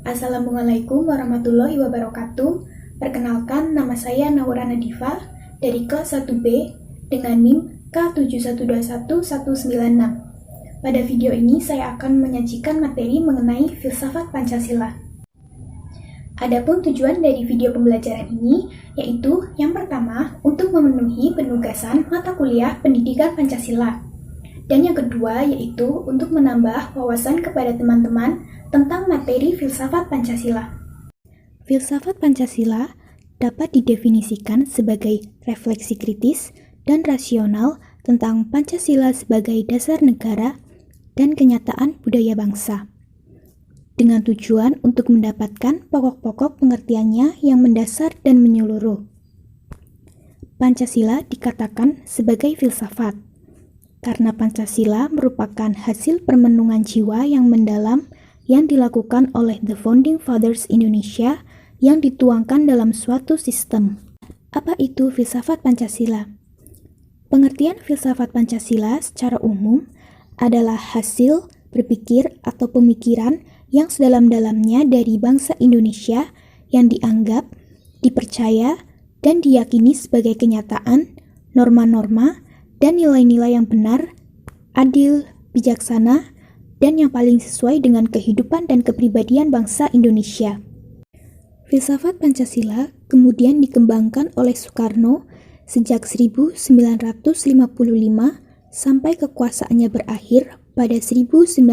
Assalamualaikum warahmatullahi wabarakatuh. Perkenalkan, nama saya Naura Nadifa dari kelas 1B dengan NIM K71219196. Pada video ini saya akan menyajikan materi mengenai filsafat Pancasila. Adapun tujuan dari video pembelajaran ini yaitu yang pertama untuk memenuhi penugasan mata kuliah pendidikan Pancasila. Dan yang kedua yaitu untuk menambah wawasan kepada teman-teman tentang materi filsafat Pancasila. Filsafat Pancasila dapat didefinisikan sebagai refleksi kritis dan rasional tentang Pancasila sebagai dasar negara dan kenyataan budaya bangsa, dengan tujuan untuk mendapatkan pokok-pokok pengertiannya yang mendasar dan menyeluruh. Pancasila dikatakan sebagai filsafat, karena Pancasila merupakan hasil permenungan jiwa yang mendalam yang dilakukan oleh The Founding Fathers Indonesia yang dituangkan dalam suatu sistem. Apa itu filsafat Pancasila? Pengertian filsafat Pancasila secara umum adalah hasil berpikir atau pemikiran yang sedalam-dalamnya dari bangsa Indonesia yang dianggap, dipercaya, dan diyakini sebagai kenyataan, norma-norma, dan nilai-nilai yang benar, adil, bijaksana, dan yang paling sesuai dengan kehidupan dan kepribadian bangsa Indonesia. Filsafat Pancasila kemudian dikembangkan oleh Soekarno sejak 1955 sampai kekuasaannya berakhir pada 1965.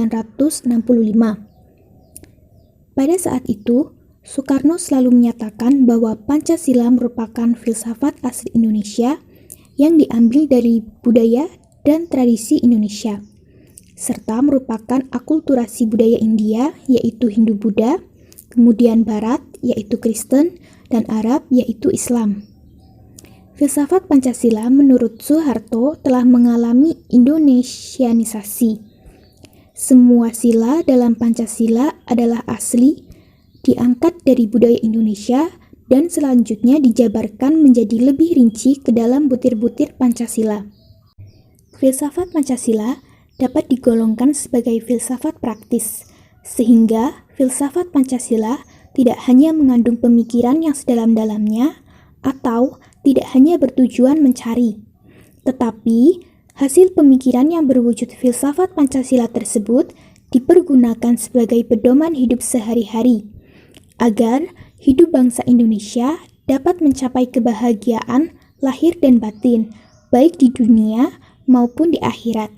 Pada saat itu, Soekarno selalu menyatakan bahwa Pancasila merupakan filsafat asli Indonesia yang diambil dari budaya dan tradisi Indonesia, serta merupakan akulturasi budaya India, yaitu Hindu-Buddha, kemudian Barat, yaitu Kristen, dan Arab, yaitu Islam. Filsafat Pancasila menurut Soeharto telah mengalami Indonesianisasi. Semua sila dalam Pancasila adalah asli, diangkat dari budaya Indonesia, dan selanjutnya dijabarkan menjadi lebih rinci ke dalam butir-butir Pancasila. Filsafat Pancasila dapat digolongkan sebagai filsafat praktis, sehingga filsafat Pancasila tidak hanya mengandung pemikiran yang sedalam-dalamnya atau tidak hanya bertujuan mencari, tetapi hasil pemikiran yang berwujud filsafat Pancasila tersebut dipergunakan sebagai pedoman hidup sehari-hari, agar hidup bangsa Indonesia dapat mencapai kebahagiaan lahir dan batin, baik di dunia maupun di akhirat.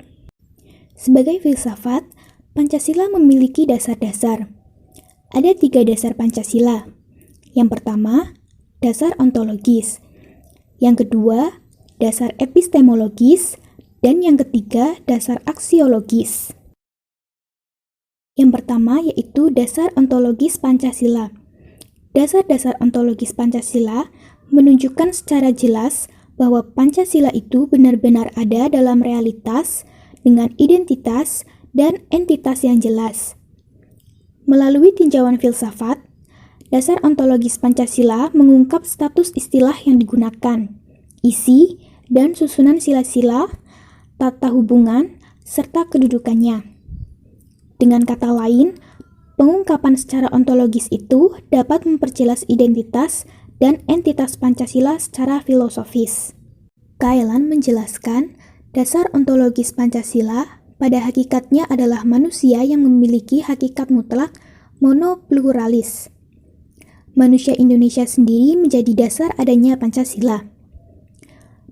Sebagai filsafat, Pancasila memiliki dasar-dasar. Ada 3 dasar Pancasila. Yang pertama, dasar ontologis. Yang kedua, dasar epistemologis. Dan yang ketiga, dasar aksiologis. Yang pertama yaitu dasar ontologis Pancasila. Dasar-dasar ontologis Pancasila menunjukkan secara jelas bahwa Pancasila itu benar-benar ada dalam realitas dengan identitas dan entitas yang jelas. Melalui tinjauan filsafat, dasar ontologis Pancasila mengungkap status istilah yang digunakan, isi dan susunan sila-sila, tata hubungan, serta kedudukannya. Dengan kata lain, pengungkapan secara ontologis itu dapat memperjelas identitas dan entitas Pancasila secara filosofis. Kaelan menjelaskan dasar ontologis Pancasila pada hakikatnya adalah manusia yang memiliki hakikat mutlak monopluralis. Manusia Indonesia sendiri menjadi dasar adanya Pancasila.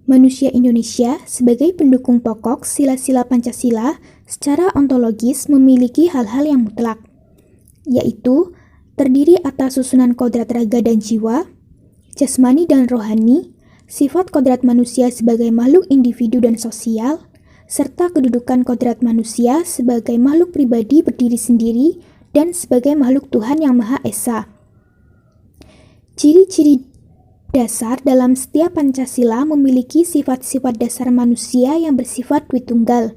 Manusia Indonesia sebagai pendukung pokok sila-sila Pancasila secara ontologis memiliki hal-hal yang mutlak, yaitu terdiri atas susunan kodrat raga dan jiwa, jasmani dan rohani, sifat kodrat manusia sebagai makhluk individu dan sosial, serta kedudukan kodrat manusia sebagai makhluk pribadi berdiri sendiri dan sebagai makhluk Tuhan yang Maha Esa. Ciri-ciri dasar dalam setiap Pancasila memiliki sifat-sifat dasar manusia yang bersifat Dwitunggal.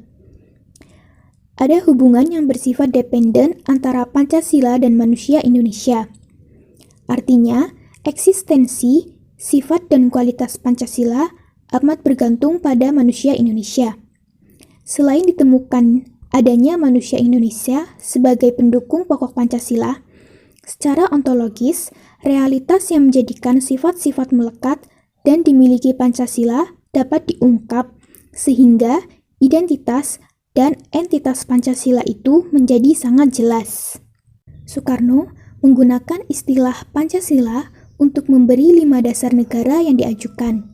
Ada hubungan yang bersifat dependen antara Pancasila dan manusia Indonesia. Artinya, eksistensi, sifat dan kualitas Pancasila amat bergantung pada manusia Indonesia. Selain ditemukan adanya manusia Indonesia sebagai pendukung pokok Pancasila, Secara ontologis, realitas yang menjadikan sifat-sifat melekat dan dimiliki Pancasila dapat diungkap sehingga identitas dan entitas Pancasila itu menjadi sangat jelas. Soekarno menggunakan istilah Pancasila untuk memberi 5 dasar negara yang diajukan.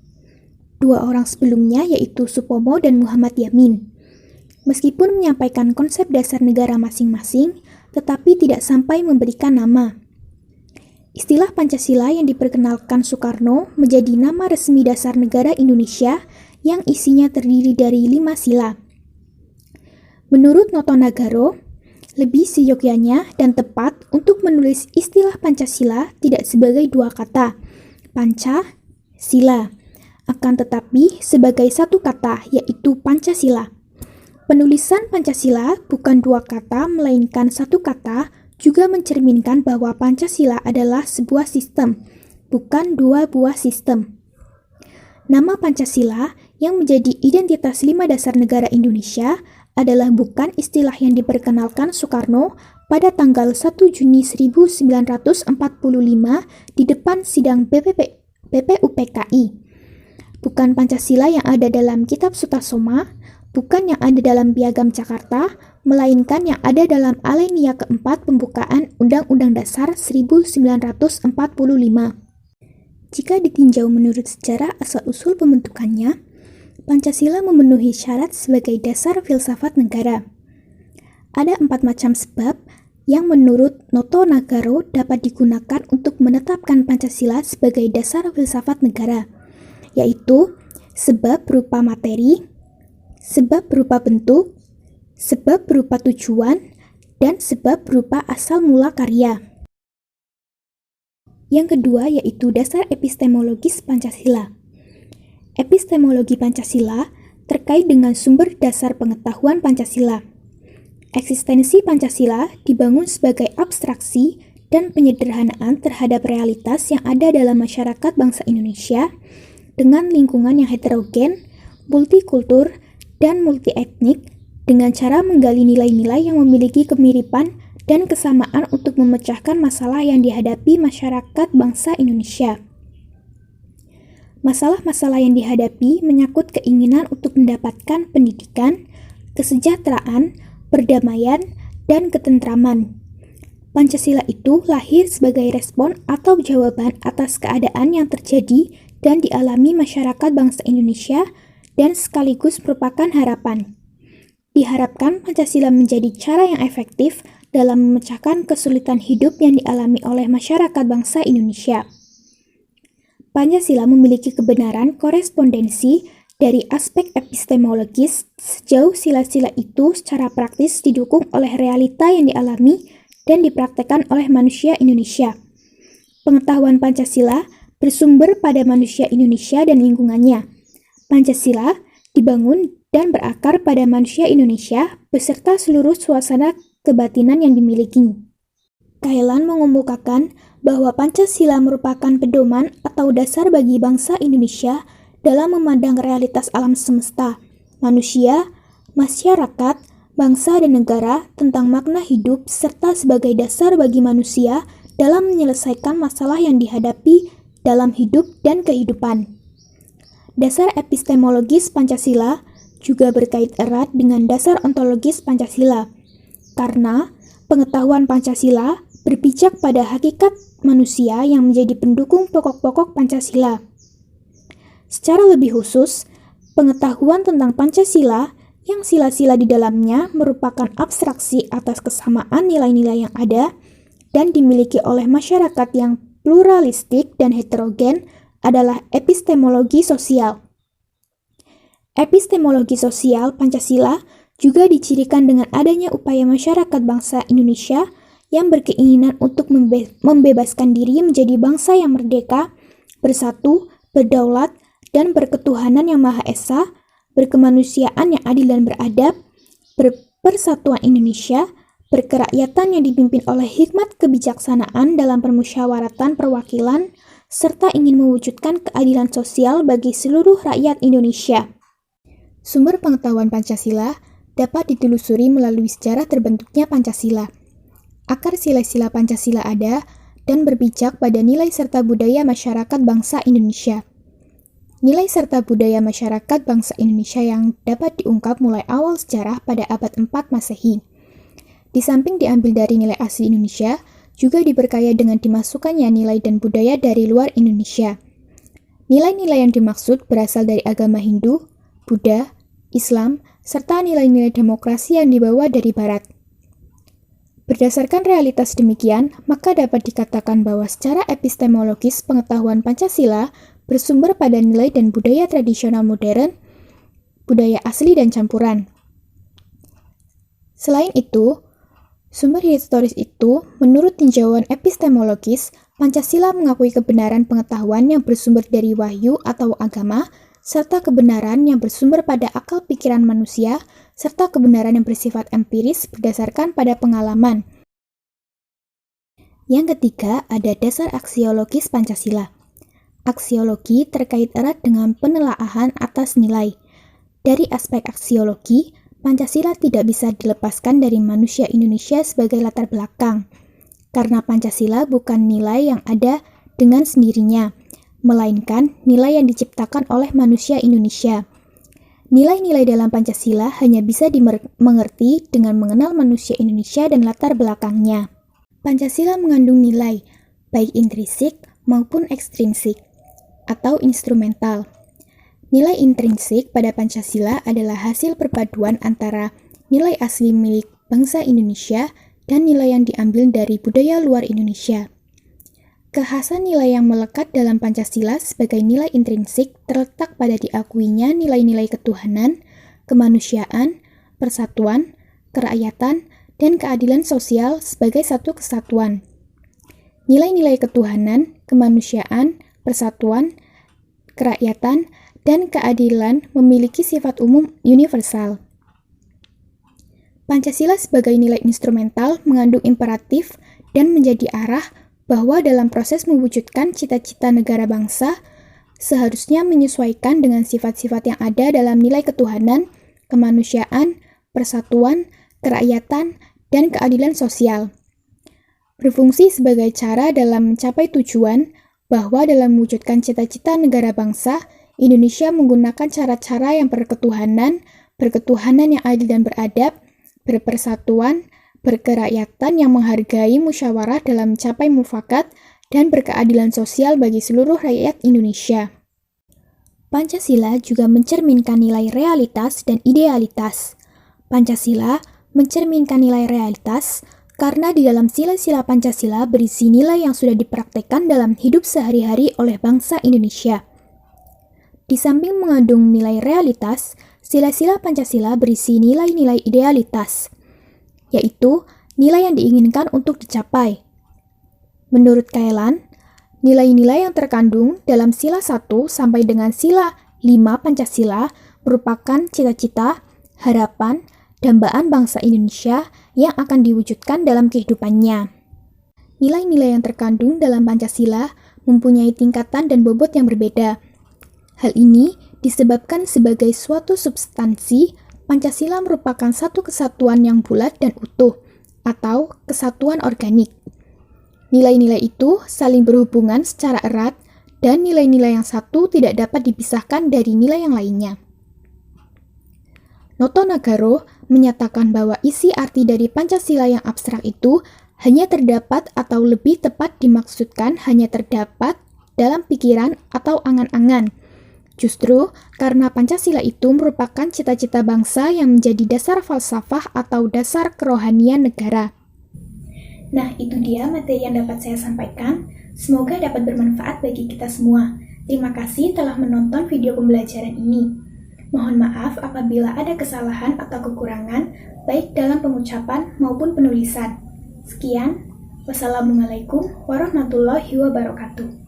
2 orang sebelumnya yaitu Supomo dan Muhammad Yamin. Meskipun menyampaikan konsep dasar negara masing-masing, tetapi tidak sampai memberikan nama. Istilah Pancasila yang diperkenalkan Soekarno menjadi nama resmi dasar negara Indonesia yang isinya terdiri dari 5 sila. Menurut Noto Nagaro, lebih seyogyanya dan tepat untuk menulis istilah Pancasila tidak sebagai 2 kata, panca, sila, akan tetapi sebagai 1 kata, yaitu Pancasila. Penulisan Pancasila bukan 2 kata, melainkan 1 kata, juga mencerminkan bahwa Pancasila adalah sebuah sistem, bukan 2 buah sistem. Nama Pancasila yang menjadi identitas 5 dasar negara Indonesia adalah bukan istilah yang diperkenalkan Soekarno pada tanggal 1 Juni 1945 di depan sidang BPUPKI. Bukan Pancasila yang ada dalam Kitab Sutasoma, bukan yang ada dalam Piagam Jakarta, melainkan yang ada dalam Alinea keempat pembukaan Undang-Undang Dasar 1945. Jika ditinjau menurut sejarah asal-usul pembentukannya, Pancasila memenuhi syarat sebagai dasar filsafat negara. Ada 4 macam sebab yang menurut Noto Nagaro dapat digunakan untuk menetapkan Pancasila sebagai dasar filsafat negara, yaitu sebab berupa materi, sebab berupa bentuk, sebab berupa tujuan, dan sebab berupa asal mula karya. Yang kedua yaitu dasar epistemologis Pancasila. Epistemologi Pancasila terkait dengan sumber dasar pengetahuan Pancasila. Eksistensi Pancasila dibangun sebagai abstraksi dan penyederhanaan terhadap realitas yang ada dalam masyarakat bangsa Indonesia dengan lingkungan yang heterogen, multikultur, dan multietnik dengan cara menggali nilai-nilai yang memiliki kemiripan dan kesamaan untuk memecahkan masalah yang dihadapi masyarakat bangsa Indonesia. Masalah-masalah yang dihadapi menyangkut keinginan untuk mendapatkan pendidikan, kesejahteraan, perdamaian, dan ketentraman. Pancasila itu lahir sebagai respon atau jawaban atas keadaan yang terjadi dan dialami masyarakat bangsa Indonesia dan sekaligus merupakan harapan. Diharapkan Pancasila menjadi cara yang efektif dalam memecahkan kesulitan hidup yang dialami oleh masyarakat bangsa Indonesia. Pancasila memiliki kebenaran korespondensi dari aspek epistemologis sejauh sila-sila itu secara praktis didukung oleh realita yang dialami dan dipraktekkan oleh manusia Indonesia. Pengetahuan Pancasila bersumber pada manusia Indonesia dan lingkungannya. Pancasila dibangun dan berakar pada manusia Indonesia beserta seluruh suasana kebatinan yang dimiliki. Kailan mengemukakan bahwa Pancasila merupakan pedoman atau dasar bagi bangsa Indonesia dalam memandang realitas alam semesta, manusia, masyarakat, bangsa dan negara tentang makna hidup serta sebagai dasar bagi manusia dalam menyelesaikan masalah yang dihadapi dalam hidup dan kehidupan. Dasar epistemologis Pancasila juga berkait erat dengan dasar ontologis Pancasila, karena pengetahuan Pancasila berpijak pada hakikat manusia yang menjadi pendukung pokok-pokok Pancasila. Secara lebih khusus, pengetahuan tentang Pancasila yang sila-sila di dalamnya merupakan abstraksi atas kesamaan nilai-nilai yang ada dan dimiliki oleh masyarakat yang pluralistik dan heterogen adalah epistemologi sosial. Epistemologi sosial Pancasila juga dicirikan dengan adanya upaya masyarakat bangsa Indonesia yang berkeinginan untuk membebaskan diri menjadi bangsa yang merdeka, bersatu, berdaulat, dan berketuhanan yang Maha Esa, berkemanusiaan yang adil dan beradab, berpersatuan Indonesia, berkerakyatan yang dipimpin oleh hikmat kebijaksanaan dalam permusyawaratan perwakilan, serta ingin mewujudkan keadilan sosial bagi seluruh rakyat Indonesia. Sumber pengetahuan Pancasila dapat ditelusuri melalui sejarah terbentuknya Pancasila. akar sila-sila Pancasila ada, dan berpijak pada nilai serta budaya masyarakat bangsa Indonesia. Nilai serta budaya masyarakat bangsa Indonesia yang dapat diungkap mulai awal sejarah pada abad 4 Masehi. Di samping diambil dari nilai asli Indonesia, juga diperkaya dengan dimasukkannya nilai dan budaya dari luar Indonesia. Nilai-nilai yang dimaksud berasal dari agama Hindu, Buddha, Islam, serta nilai-nilai demokrasi yang dibawa dari Barat. Berdasarkan realitas demikian, maka dapat dikatakan bahwa secara epistemologis pengetahuan Pancasila bersumber pada nilai dan budaya tradisional modern, budaya asli dan campuran. Selain itu, sumber historis itu, menurut tinjauan epistemologis, Pancasila mengakui kebenaran pengetahuan yang bersumber dari wahyu atau agama, serta kebenaran yang bersumber pada akal pikiran manusia, serta kebenaran yang bersifat empiris berdasarkan pada pengalaman. Yang ketiga, ada dasar aksiologis Pancasila. Aksiologi terkait erat dengan penelaahan atas nilai. Dari aspek aksiologi, Pancasila tidak bisa dilepaskan dari manusia Indonesia sebagai latar belakang, karena Pancasila bukan nilai yang ada dengan sendirinya, melainkan nilai yang diciptakan oleh manusia Indonesia. Nilai-nilai dalam Pancasila hanya bisa dimengerti dengan mengenal manusia Indonesia dan latar belakangnya. Pancasila mengandung nilai, baik intrinsik maupun ekstrinsik, atau instrumental. Nilai intrinsik pada Pancasila adalah hasil perpaduan antara nilai asli milik bangsa Indonesia dan nilai yang diambil dari budaya luar Indonesia. Kekhasan nilai yang melekat dalam Pancasila sebagai nilai intrinsik terletak pada diakuinya nilai-nilai ketuhanan, kemanusiaan, persatuan, kerakyatan, dan keadilan sosial sebagai satu kesatuan. Nilai-nilai ketuhanan, kemanusiaan, persatuan, kerakyatan, dan keadilan memiliki sifat umum universal. Pancasila sebagai nilai instrumental mengandung imperatif dan menjadi arah bahwa dalam proses mewujudkan cita-cita negara bangsa, seharusnya menyesuaikan dengan sifat-sifat yang ada dalam nilai ketuhanan, kemanusiaan, persatuan, kerakyatan, dan keadilan sosial. Berfungsi sebagai cara dalam mencapai tujuan bahwa dalam mewujudkan cita-cita negara bangsa, Indonesia menggunakan cara-cara yang berketuhanan yang adil dan beradab, berpersatuan, berkerakyatan yang menghargai musyawarah dalam mencapai mufakat, dan berkeadilan sosial bagi seluruh rakyat Indonesia. Pancasila juga mencerminkan nilai realitas dan idealitas. Pancasila mencerminkan nilai realitas karena di dalam sila-sila Pancasila berisi nilai yang sudah dipraktekkan dalam hidup sehari-hari oleh bangsa Indonesia. Di samping mengandung nilai realitas, sila-sila Pancasila berisi nilai-nilai idealitas, yaitu nilai yang diinginkan untuk dicapai. Menurut Kaelan, nilai-nilai yang terkandung dalam sila 1 sampai dengan sila 5 Pancasila merupakan cita-cita, harapan, dambaan bangsa Indonesia yang akan diwujudkan dalam kehidupannya. Nilai-nilai yang terkandung dalam Pancasila mempunyai tingkatan dan bobot yang berbeda. Hal ini disebabkan sebagai suatu substansi, Pancasila merupakan satu kesatuan yang bulat dan utuh, atau kesatuan organik. Nilai-nilai itu saling berhubungan secara erat, dan nilai-nilai yang satu tidak dapat dipisahkan dari nilai yang lainnya. Noto Nagaro menyatakan bahwa isi arti dari Pancasila yang abstrak itu hanya terdapat atau lebih tepat dimaksudkan hanya terdapat dalam pikiran atau angan-angan. Justru karena Pancasila itu merupakan cita-cita bangsa yang menjadi dasar falsafah atau dasar kerohanian negara. Nah, itu dia materi yang dapat saya sampaikan. Semoga dapat bermanfaat bagi kita semua. Terima kasih telah menonton video pembelajaran ini. Mohon maaf apabila ada kesalahan atau kekurangan, baik dalam pengucapan maupun penulisan. Sekian, wassalamualaikum warahmatullahi wabarakatuh.